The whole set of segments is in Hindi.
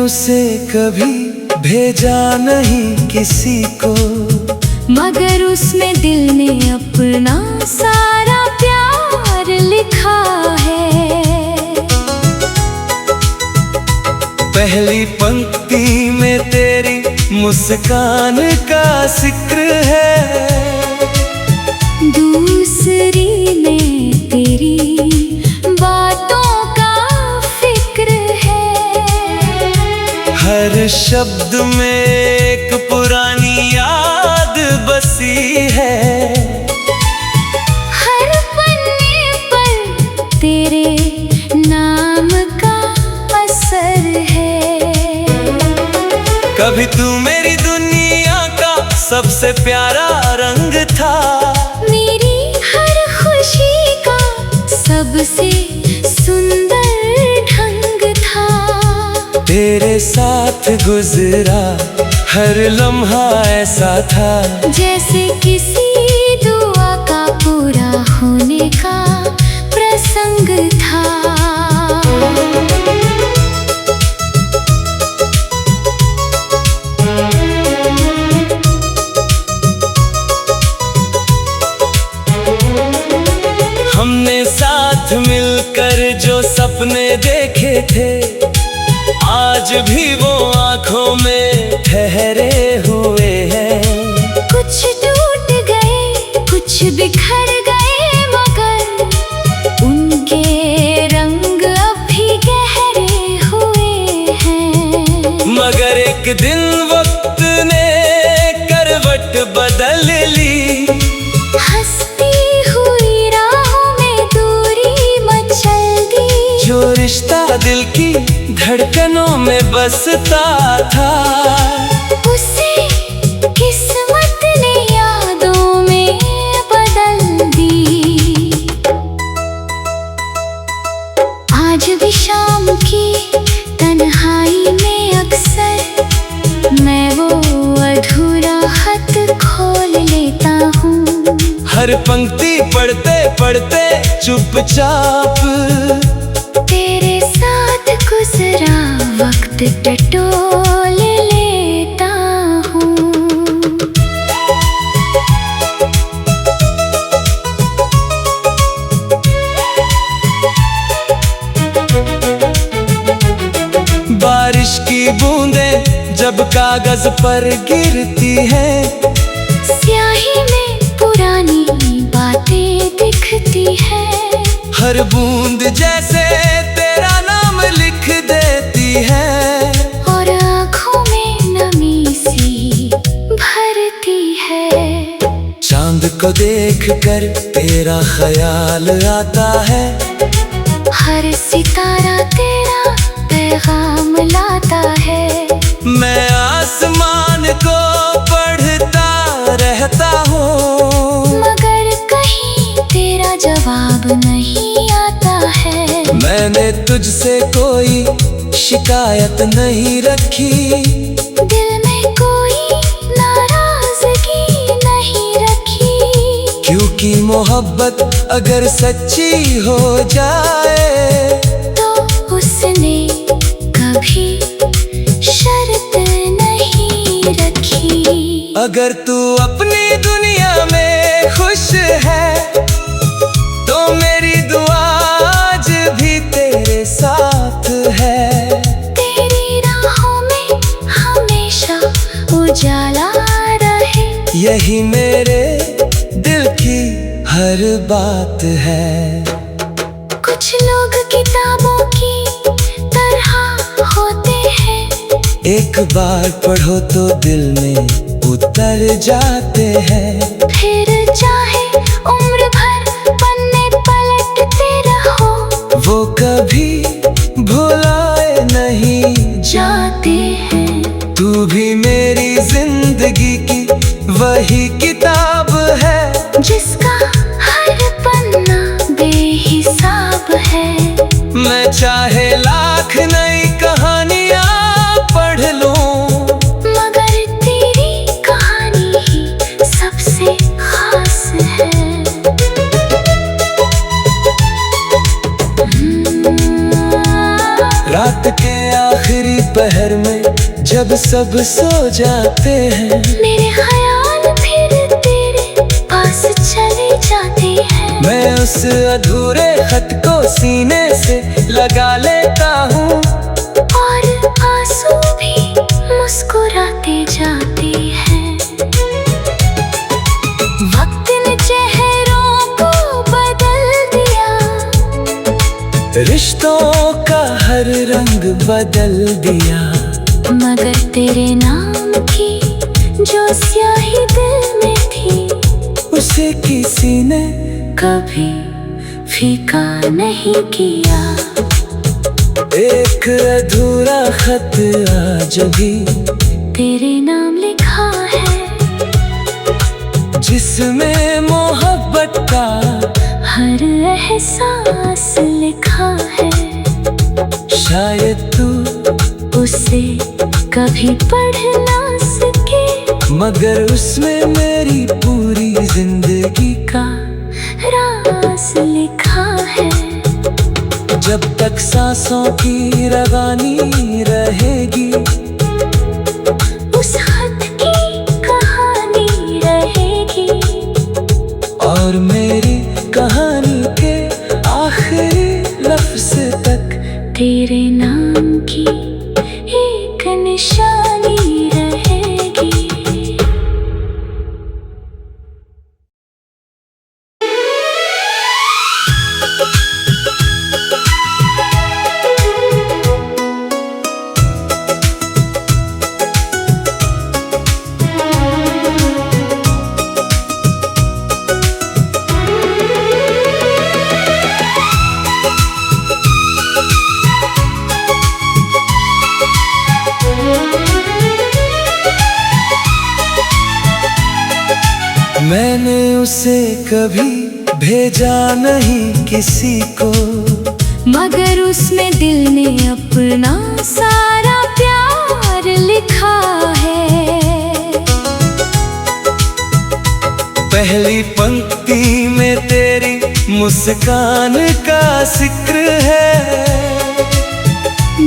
उसे कभी भेजा नहीं किसी को, मगर उसमें दिल ने अपना सारा प्यार लिखा है। पहली पंक्ति में तेरी मुस्कान का जिक्र है, दूसरी में तेरी बातों का फिक्र है। हर शब्द में एक पुरानी याद बसी है, हर पन्ने पर तेरे नाम का असर है। कभी तू मेरी दुनिया का सबसे प्यारा रंग था, मेरी हर खुशी का सबसे सुंदर ढंग था। तेरे साथ गुजरा हर लम्हा ऐसा था, जैसे किसी दुआ का पूरा होने का प्रसंग था। हमने साथ मिलकर जो सपने देखे थे, आज भी वो आंखों में ठहरे हुए हैं। कुछ टूट गए, कुछ बिखर गए, मगर उनके रंग अब भी गहरे हुए हैं। मगर एक दिन वक्त ने करवट बदल ली, हंसती हुई राहों में दूरी मचल दी। जो रिश्ता दिल की धड़कनों में बसता था, उसे किस्मत ने यादों में बदल दी। आज भी शाम की तन्हाई में अक्सर मैं वो अधूरा खत खोल लेता हूँ। हर पंक्ति पढ़ते पढ़ते चुपचाप तेरे साथ गुजरा वक्त टटोल लेता हूँ। बारिश की बूंदें जब कागज पर गिरती हैं, स्याही में पुरानी बातें दिखती हैं। हर बूंद जैसे तेरा नाम लिख देती है, और आँखों में नमी सी भरती है। चांद को देखकर तेरा ख्याल आता है, हर सितारा तेरा पैगाम लाता है। मैं आसमान को पढ़ता रहता हूँ, मगर कहीं तेरा जवाब नहीं आता है। मैंने तुझसे कोई शिकायत नहीं रखी, दिल में कोई नाराजगी नहीं रखी। क्योंकि मोहब्बत अगर सच्ची हो जाए, तो उसने कभी शर्त नहीं रखी। अगर तू अपनी दुनिया में खुश है, तो मेरी दुआ आज भी तेरे साथ है। तेरी राहों में हमेशा उजाला रहे, यही मेरे दिल की हर बात है। कुछ लोग किताबों की तरह होते हैं, एक बार पढ़ो तो दिल में उतर जाते हैं। फिर चाहे उम्र भर पन्ने पलटते रहो, वो कभी भुलाए नहीं जाते हैं। तू भी मेरी जिंदगी की वही किताब है, जिसका हर पन्ना बेहिसाब है। मैं चाहे लाख नई कहानियाँ पढ़ लूं, मगर तेरी कहानी ही सबसे खास है। रात के आखिरी पहर जब सब सो जाते हैं, मेरे ख्याल फिर तेरे पास चले जाते हैं। मैं उस अधूरे खत को सीने से लगा लेता हूँ, और आंसू भी मुस्कुराते जाते हैं। वक्त ने चेहरों को बदल दिया, रिश्तों का हर रंग बदल दिया, मगर तेरे नाम की जो स्याही दिल में थी, उसे किसी ने कभी फीका नहीं किया। एक अधूरा खत आज भी तेरे नाम लिखा है, जिसमें मोहब्बत का हर एहसास लिखा है। शायद तू उसे कभी पढ़ ना सके, मगर उसमें मेरी पूरी जिंदगी का राज लिखा है। जब तक सांसों की रवानी रहेगी, उस खत की कहानी रहेगी, और मेरी कहानी के आखिरी लफ्ज तक तेरे नाम की एक निशानी रहेगी। मैंने उसे कभी भेजा नहीं किसी को, मगर उसमें दिल ने अपना सारा प्यार लिखा है। पहली पंक्ति में तेरी मुस्कान का जिक्र है,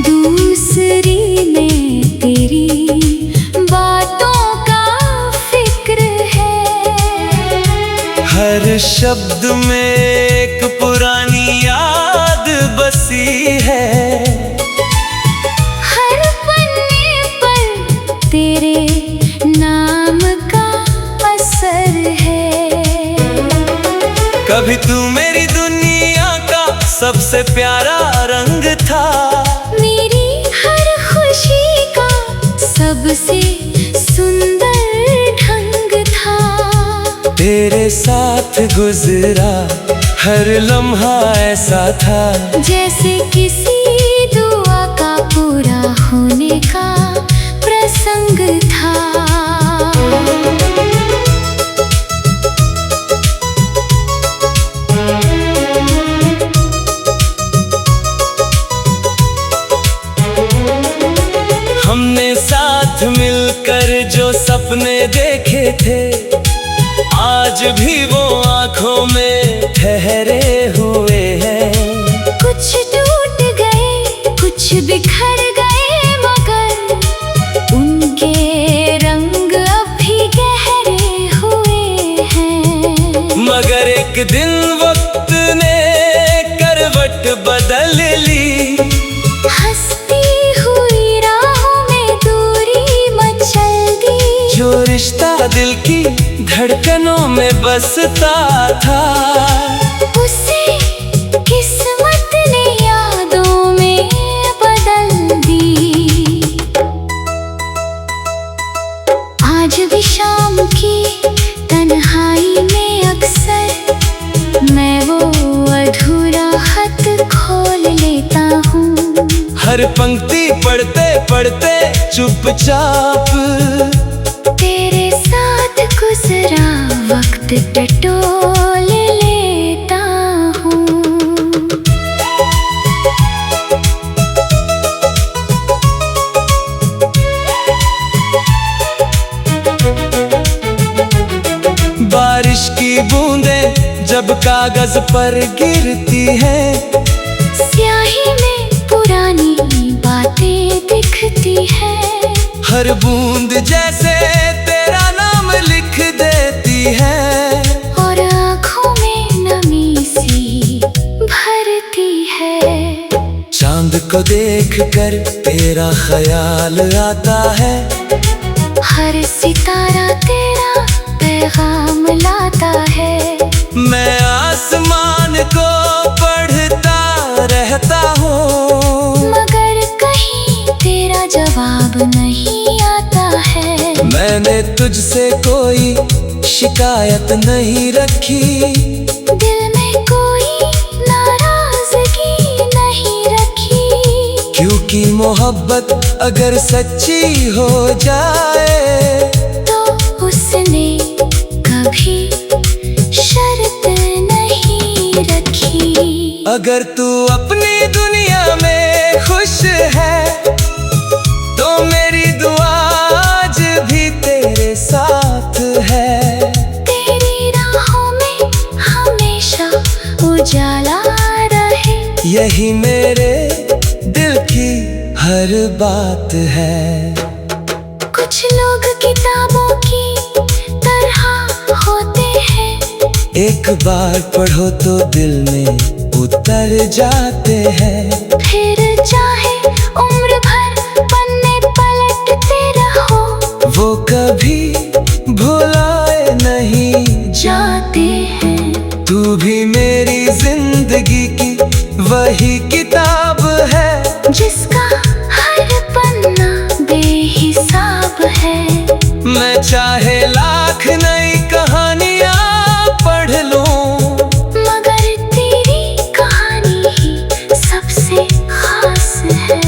दूसरी में तेरी बातों का फिक्र है। हर शब्द में एक पुरानी याद बसी है, हर पन्ने पर तेरे नाम का असर है। कभी तू मेरी दुनिया का सबसे प्यारा रंग था, मेरी हर खुशी का सबसे सुंदर ढंग था। तेरे साथ गुजरा हर लम्हा ऐसा था, जैसे किसी दुआ का पूरा होने का प्रसंग था। हमने साथ मिलकर जो सपने देखे थे, आज भी वो आंखों में ठहरे हुए हैं। कुछ टूट गए, कुछ बिखर गए, मगर उनके रंग अब भी गहरे हुए हैं। मगर एक दिन वक्त ने करवट बदल ली, हंसती हुई राहों में दूरी मचल दी। जो रिश्ता दिल की धड़कनों में बसता था, उसे किस्मत ने यादों में बदल दी। आज भी शाम की तन्हाई में अक्सर मैं वो अधूरा खत खोल लेता हूँ। हर पंक्ति पढ़ते पढ़ते चुपचाप तेरे साथ गुजरा वक्त टटोल लेता हूँ। बारिश की बूंदें जब कागज पर गिरती हैं, स्याही में पुरानी बातें दिखती हैं। हर बूंद जैसे तेरा नाम लिख देती है, और आँखों में नमी सी भरती है। चांद को देखकर तेरा ख्याल आता है, हर सितारा तेरा पैगाम लाता है। मैं आसमान को पढ़ता रहता हूँ, मगर कहीं तेरा जवाब नहीं आता है। मैंने तुझसे कोई शिकायत नहीं रखी, दिल में कोई नाराजगी नहीं रखी, क्योंकि मोहब्बत अगर सच्ची हो जाए तो उसने कभी शर्त नहीं रखी। अगर तू अपनी दुनिया में खुश है तो मेरी दुआ आज भी तेरे साथ है। तेरी राहों में हमेशा उजाला रहे, यही मेरे दिल की हर बात है। कुछ लोग किताबों की तरह होते हैं, एक बार पढ़ो तो दिल में उतर जाते हैं, फिर चाहे उम्र भर पन्ने पलटते रहो, वो कभी भुलाए नहीं जाते हैं। तू भी मेरी जिंदगी की वही किताब है, जिसका हर पन्ना बेहिसाब है। मैं चाहे लाख नई कहानियां पढ़ लूं, मगर तेरी कहानी ही सबसे खास है।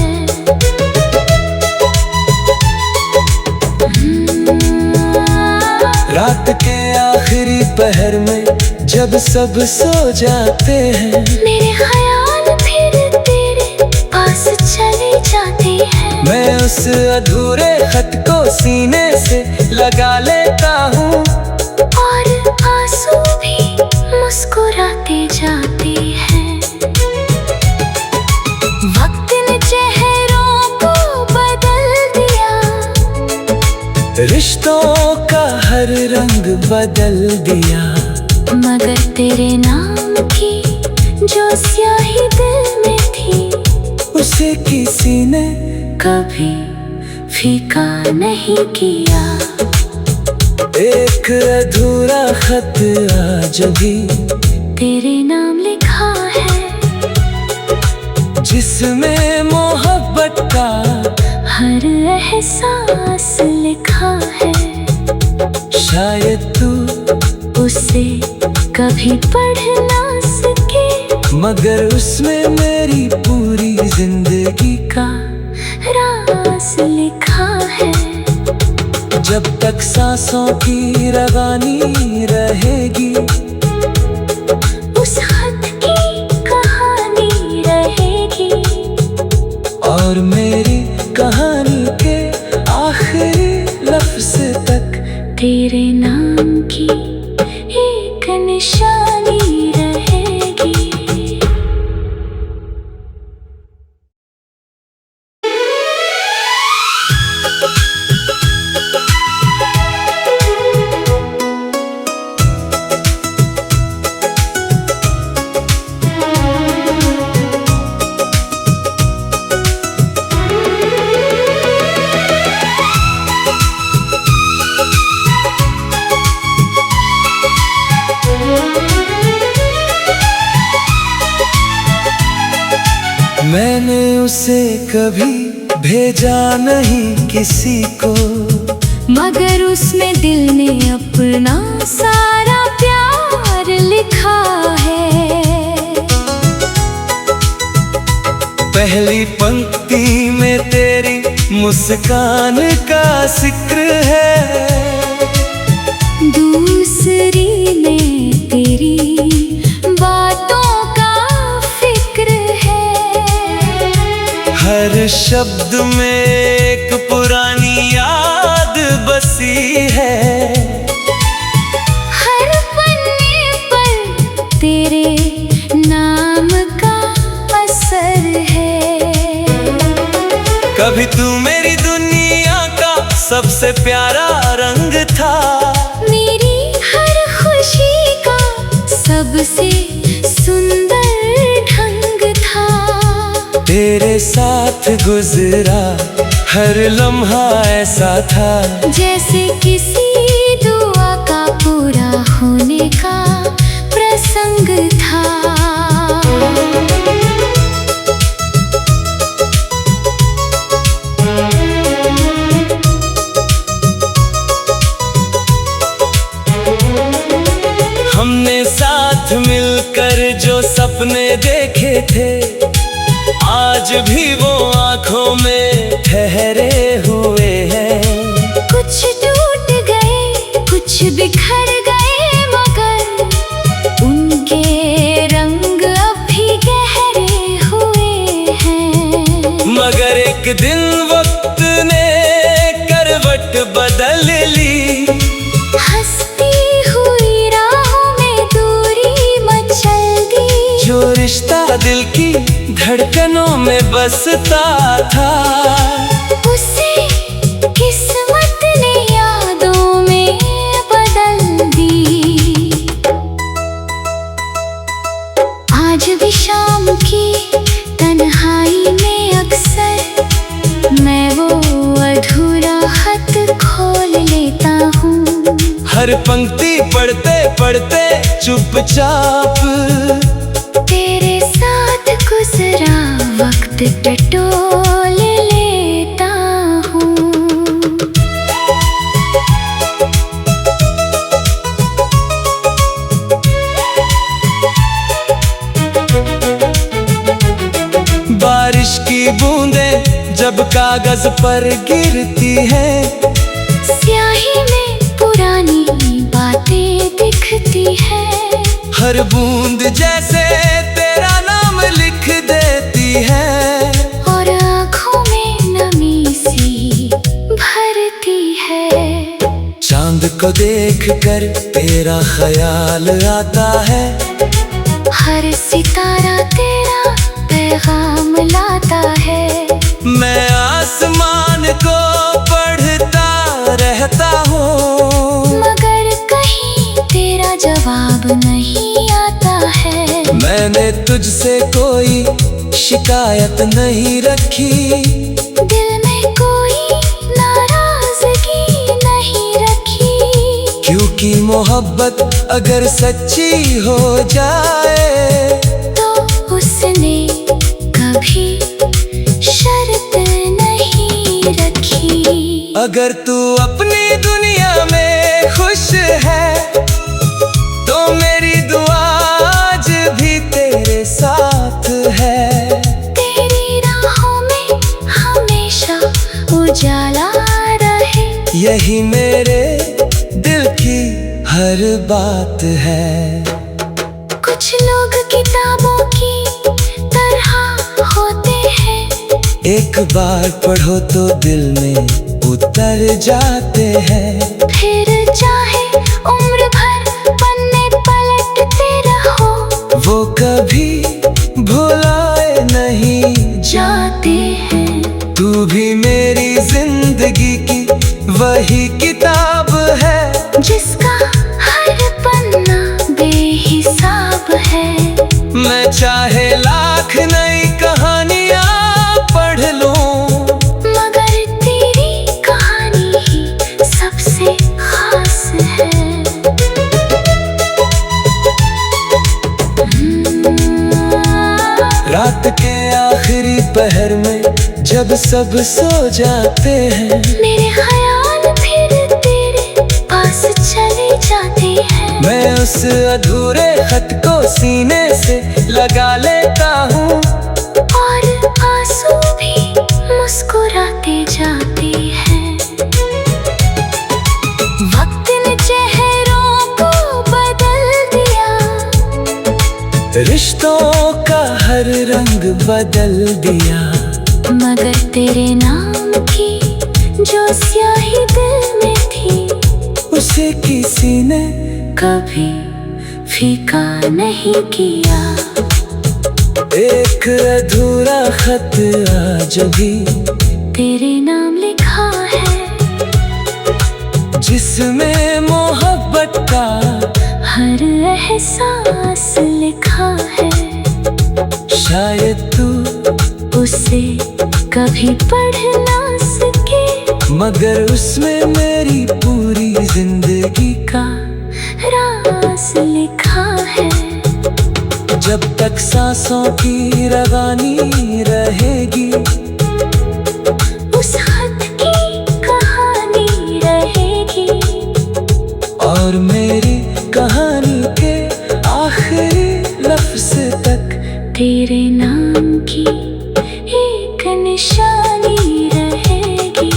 रात के आखिरी पहर में जब सब सो जाते हैं, मेरे ख्याल फिर तेरे पास चले जाते हैं। मैं उस अधूरे खत को सीने से लगा लेता हूँ, और आंसू भी मुस्कुराते जाते हैं। वक्त ने चेहरों को बदल दिया, रिश्तों का हर रंग बदल दिया, मगर तेरे नाम की जो स्याही दिल में थी, उसे किसी ने कभी फीका नहीं किया। एक अधूरा खत आज भी तेरे नाम लिखा है, जिसमें मोहब्बत का हर एहसास लिखा है। शायद तू उसे कभी पढ़ ना सके, मगर उसमें मेरी पूरी जिंदगी का राज लिखा है। जब तक सांसों की रवानी रहेगी, उस खत की कहानी रहेगी, और मेरी कहानी के आखिरी लफ्ज तक तेरे नाम की एक निशानी रहेगी। मैंने उसे कभी भेजा नहीं किसी को, मगर उसमें दिल ने अपना सारा प्यार लिखा है। पहली पंक्ति में तेरी मुस्कान का जिक्र है, दूसरी में तेरी बातों का फिक्र है। हर शब्द में एक पुरानी याद बसी है, हर पन्ने पर तेरे नाम का असर है। कभी तू मेरी दुनिया का सबसे प्यारा रंग था। मेरी हर खुशी का सबसे सुंदर ढंग था। तेरे साथ गुजरा हर लम्हा ऐसा था जैसे किसी दुआ का पूरा होने का प्रसंग था। हमने साथ मिलकर जो सपने देखे थे, आज भी वो आंखों में ठहरे हुए हैं। कुछ टूट गए, कुछ बिखर गए, मगर उनके रंग अब भी गहरे हुए हैं। मगर एक दिन वक्त ने करवट बदल ली, हंसती हुई राहों में दूरी मचल दी। जो रिश्ता दिल की धड़कनों में बसता था, उसे किस्मत ने यादों में बदल दी। आज भी शाम की तन्हाई में अक्सर मैं वो अधूरा खत खोल लेता हूँ। हर पंक्ति पढ़ते पढ़ते चुपचाप तेरे साथ गुजरा वक्त टटोल लेता हूँ। बारिश की बूंदें जब कागज पर गिरती हैं, स्याही में पुरानी बातें दिखती है। हर बूंद जैसे तेरा नाम लिख देती है, और आँखों में नमी सी भरती है। चांद को देखकर तेरा ख्याल आता है, हर सितारा तेरा पैगाम लाता है। मैं आसमान को पढ़ता रहता हूँ, मगर कहीं तेरा जवाब नहीं आता है। मैंने तुझसे कोई शिकायत नहीं रखी, दिल में कोई नाराजगी नहीं रखी। क्योंकि मोहब्बत अगर सच्ची हो जाए तो उसने कभी शर्त नहीं रखी। अगर तू अपनी दुनिया में खुश है, तो मेरी दुआ आज भी तेरे साथ है। तेरी राहों में हमेशा उजाला रहे, यही मेरे दिल की हर बात है। कुछ लोग किताबों की तरह होते हैं, एक बार पढ़ो तो दिल में उतर जाते हैं। फिर चाहे उम्र भर पन्ने पलटते रहो, वो कभी भुलाए नहीं जाते हैं। तू भी मेरी जिंदगी की वही किताब है, जिसका हर पन्ना बेहिसाब है। मैं चाहे लाख नई कहानियाँ पढ़ लूं, मगर तेरी कहानी ही सबसे खास है। रात के आखिरी पहर में जब सब सो जाते हैं, मेरे ख्याल फिर तेरे पास चले जाते हैं। मैं उस अधूरे खत को सीने से लगा लेता हूँ, और आंसू भी मुस्कुराते जाते हैं। वक्त ने चेहरों को बदल दिया, रिश्तों का हर रंग बदल दिया। मगर तेरे नाम की जो स्याही दिल में थी, उसे किसी ने कभी फीका नहीं किया। एक अधूरा खत आज भी तेरे नाम लिखा है। इसमें मोहब्बत का हर एहसास लिखा है। शायद तू उसे कभी पढ़ ना सके, मगर उसमें मेरी पूरी जिंदगी का राज लिखा है। जब तक सांसों की रवानी रहेगी, उस खत की कहानी रहेगी। और मेरी कहानी के आखिरी लफ्ज तक तेरे नाम की एक निशानी रहेगी।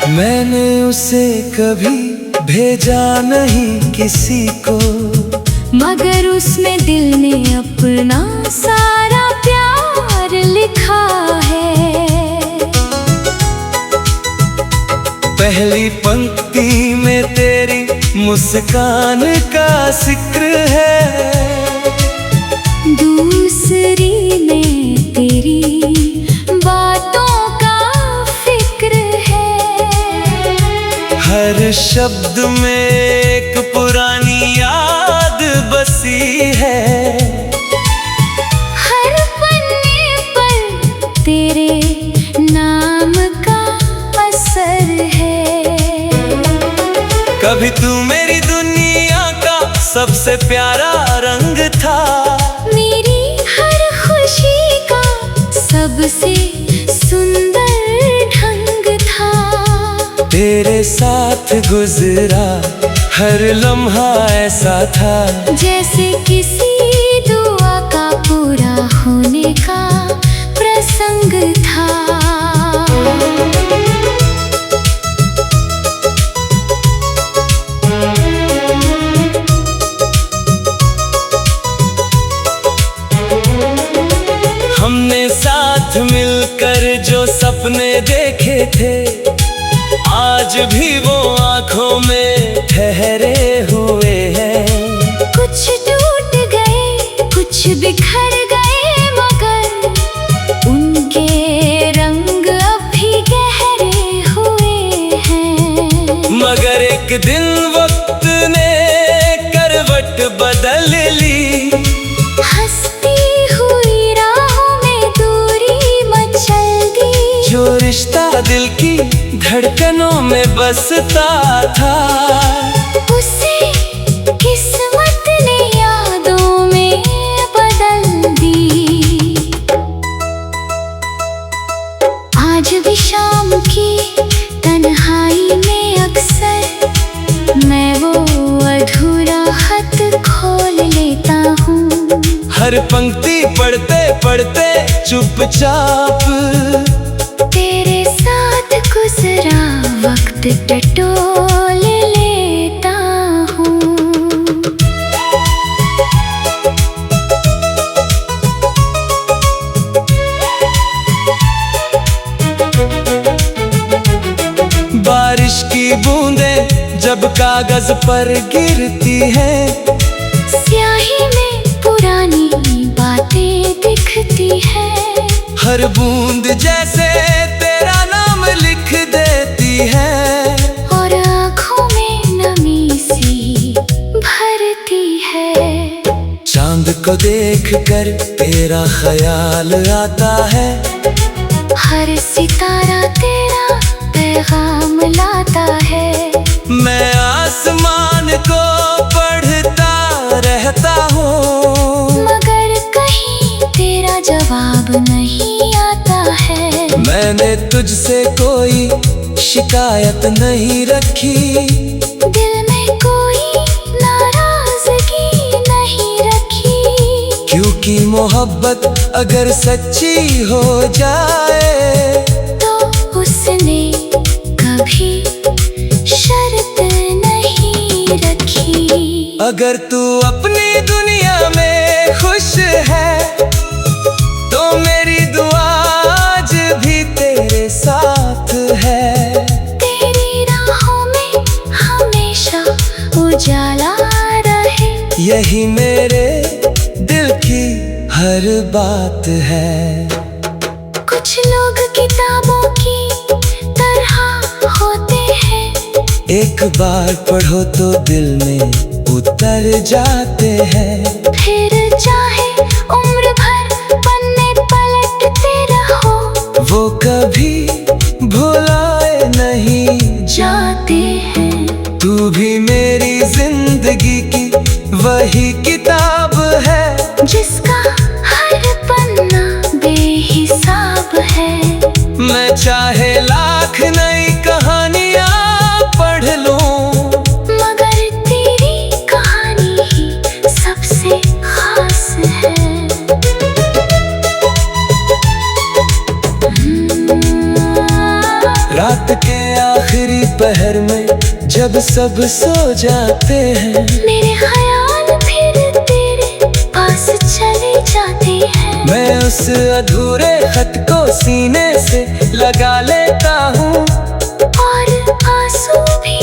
मैंने उसे कभी भेजा नहीं किसी को, मगर उसमें दिल ने अपना सारा प्यार लिखा है। पहली पंक्ति में तेरी मुस्कान का जिक्र है, दूसरी में तेरी बातों का फिक्र है। हर शब्द में एक पुरानी याद बसी है। हर पन्ने पर तेरे नाम का असर है। कभी तू मेरी दुनिया का सबसे प्यारा रंग था, मेरी हर खुशी का सबसे सुंदर ढंग था। तेरे साथ गुजरा हर लम्हा ऐसा था, जैसे किसी दुआ का पूरा होने का प्रसंग था। हमने साथ मिलकर जो सपने देखे थे, आज भी वो आंखों में ठहरे हुए हैं। कुछ टूट गए, कुछ बिखर गए, मगर उनके रंग अब भी गहरे हुए हैं। मगर एक दिन वक्त ने करवट बदल ली, हंसती हुई राहों में दूरी मचल दी। जो रिश्ता दिल की धड़कनों में बसता था, उसे किस्मत ने यादों में बदल दी। आज भी शाम की तन्हाई में अक्सर मैं वो अधूरा खत खोल लेता हूँ। हर पंक्ति पढ़ते पढ़ते चुपचाप तेरे साथ गुजरा वक्त टटोल लेता हूँ। बारिश की बूंदें जब कागज पर गिरती हैं, स्याही में पुरानी बातें दिखती है। हर बूंद जैसे तेरा नाम लिख देती है, और आँखों में नमी सी भरती है। चांद को देखकर तेरा ख्याल आता है, हर सितारा तेरा पैगाम लाता है। मैं आसमान को पढ़ता रहता हूँ, मगर कहीं तेरा जवाब नहीं आता है। मैंने तुझसे कोई शिकायत नहीं रखी, दिल में कोई नाराजगी नहीं रखी। क्योंकि मोहब्बत अगर सच्ची हो जाए, तो उसने कभी मगर तू अपनी दुनिया में खुश है, तो मेरी दुआ आज भी तेरे साथ है। तेरी राहों में हमेशा उजाला रहे, यही मेरे दिल की हर बात है। कुछ लोग किताबों की तरह होते हैं, एक बार पढ़ो तो दिल में उतर जाते हैं। फिर चाहे उम्र भर पन्ने पलटते रहो, वो कभी भुलाए नहीं जाते हैं। तू भी मेरी जिंदगी की वही किताब है, जिसका हर पन्ना बेहिसाब है। मैं चाहे लाख नई कहानियां पढ़ लूं, मगर तेरी कहानी ही सबसे खास है। रात के आखिरी पहर में जब सब सो जाते हैं, मेरे ख्याल फिर तेरे पास चले जाते हैं। मैं उस अधूरे खत को सीने से लगा लेता हूँ, और आंसू भी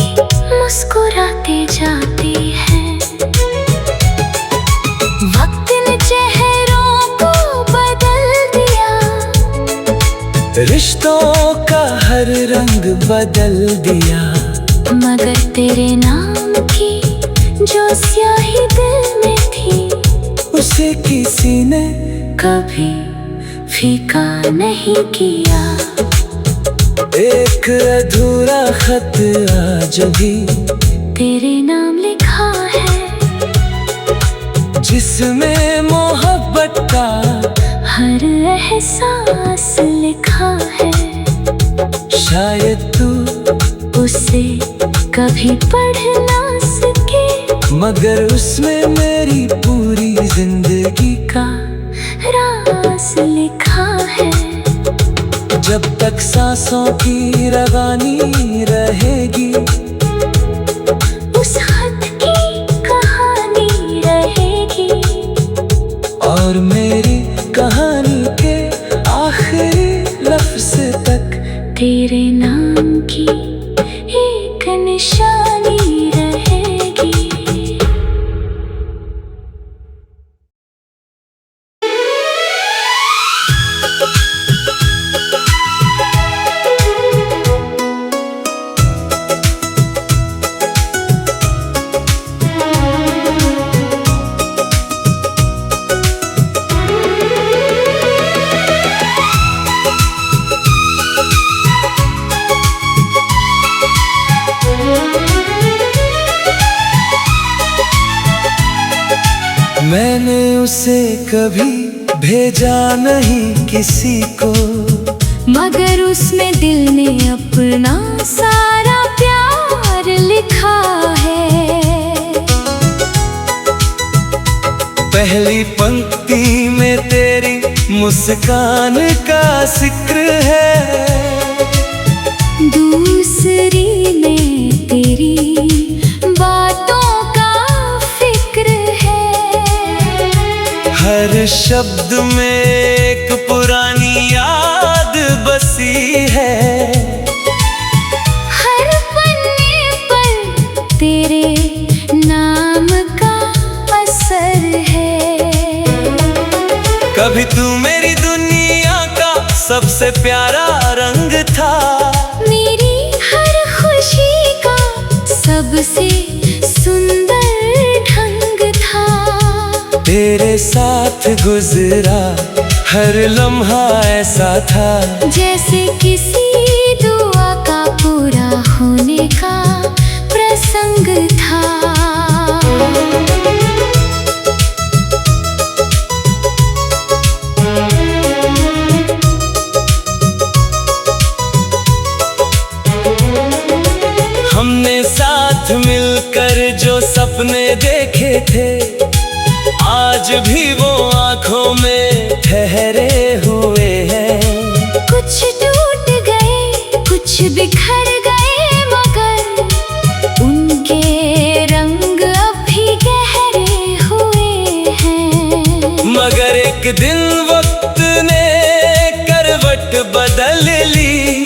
मुस्कुराते जाते हैं। वक्त ने चेहरों को बदल दिया, रिश्तों का हर रंग बदल दिया, मगर तेरे नाम की जो स्याही दिल में थी, उसे किसी ने कभी फीका नहीं किया। एक अधूरा खत आज भी तेरे नाम लिखा है, जिसमें मोहब्बत का हर एहसास लिखा है। शायद तू उसे कभी पढ़ ना सके, मगर उसमें मेरी पूरी जिंदगी का राज लिखा है। जब तक सांसों की रवानी रहेगी, उस खत की कहानी रहेगी, और मेरी कहानी के आखिरी लफ्ज तक तेरे नाम की एक निशानी रहेगी। मैंने उसे कभी भेजा नहीं किसी को, मगर उसमें दिल ने अपना सारा प्यार लिखा है। पहली पंक्ति में तेरी मुस्कान का जिक्र है, दूसरी में तेरी बातों का फिक्र है। हर शब्द में एक पुरानी याद बसी है, हर पन्ने पर तेरे नाम का असर है। कभी तू मेरी दुनिया का सबसे प्यारा रंग था, मेरी हर खुशी का सबसे सुंदर ढंग था। तेरे साथ गुजरा हर लम्हा ऐसा था, जैसे किसी दुआ का पूरा होने का प्रसंग था। हमने साथ मिलकर जो सपने देखे थे, आज भी वो आंखों में ठहरे हुए हैं। कुछ टूट गए, कुछ बिखर गए, मगर उनके रंग अब भी गहरे एक दिन वक्त ने करवट बदल ली,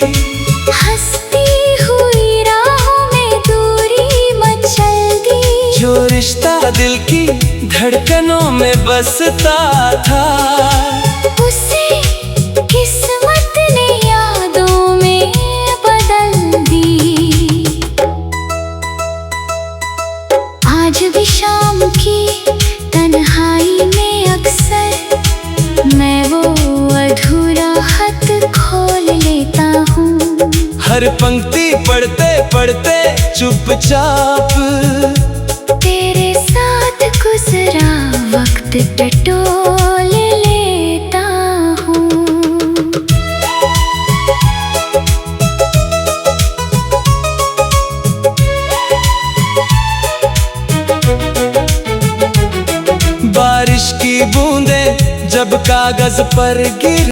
हंसती हुई राहों में दूरी मचल दी। जो रिश्ता दिल की धड़कनों में बसता था, उसे किस्मत ने यादों में बदल दी। आज भी शाम की तन्हाई में अक्सर मैं वो अधूरा खत खोल लेता हूँ। हर पंक्ति पढ़ते पढ़ते चुपचाप तेरे साथ गुजरा वक्त टटोल लेता हूँ। बारिश की बूंदें जब कागज पर गिर